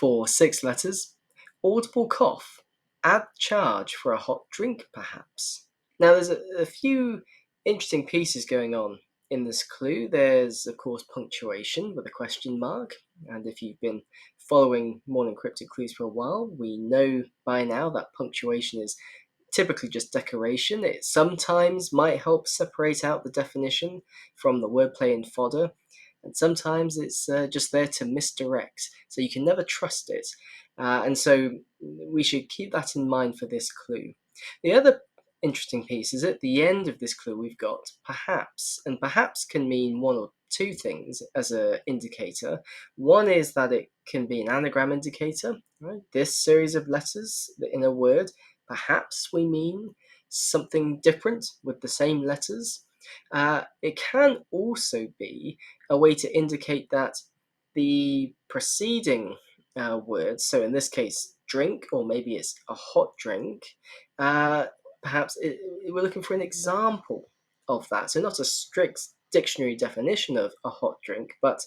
For 6 letters, audible cough, add charge for a hot drink perhaps. Now there's a few interesting pieces going on in this clue. There's of course punctuation with a question mark, and if you've been following Morning Cryptic Clues for a while, we know by now that punctuation is typically just decoration. It sometimes might help separate out the definition from the wordplay and fodder, and sometimes it's just there to misdirect, so you can never trust it. And so we should keep that in mind for this clue. The other interesting piece is at the end of this clue we've got perhaps, and perhaps can mean one or two things as an indicator. One is that it can be an anagram indicator, right? This series of letters in a word, perhaps we mean something different with the same letters. It can also be a way to indicate that the preceding word, so in this case, drink, or maybe it's a hot drink, perhaps we're looking for an example of that. So not a strict dictionary definition of a hot drink, but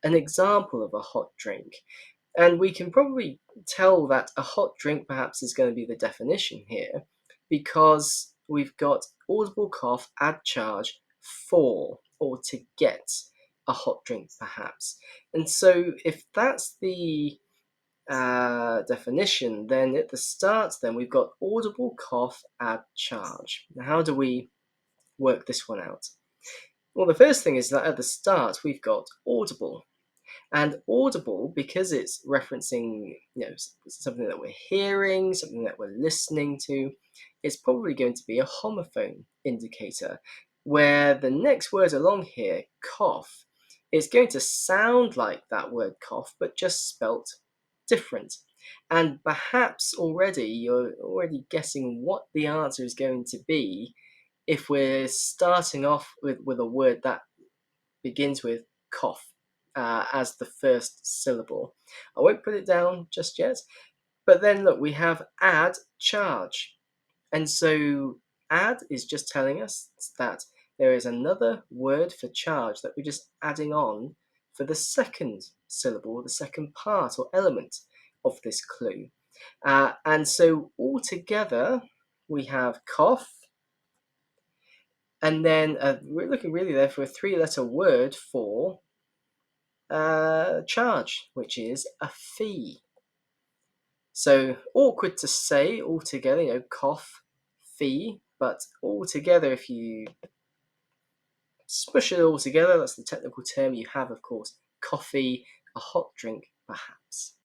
an example of a hot drink. And we can probably tell that a hot drink perhaps is going to be the definition here, because we've got audible cough, add charge, for, or to get a hot drink perhaps. And so if that's the definition, then at the start then we've got audible cough, add charge. Now how do we work this one out? Well, the first thing is that at the start we've got audible. And audible, because it's referencing something that we're hearing, something that we're listening to, it's probably going to be a homophone indicator, where the next word along here, cough, is going to sound like that word cough, but just spelt different. And perhaps you're already guessing what the answer is going to be if we're starting off with a word that begins with cough as the first syllable. I won't put it down just yet, but then look, we have add charge. And so add is just telling us that there is another word for charge that we're just adding on for the second syllable, the second part or element of this clue. And so altogether, we have cough, and then we're looking really there for a 3-letter word for charge, which is a fee. So awkward to say altogether, cough, fee, but altogether, if you smush it all together, that's the technical term, you have, of course, coffee, a hot drink, perhaps.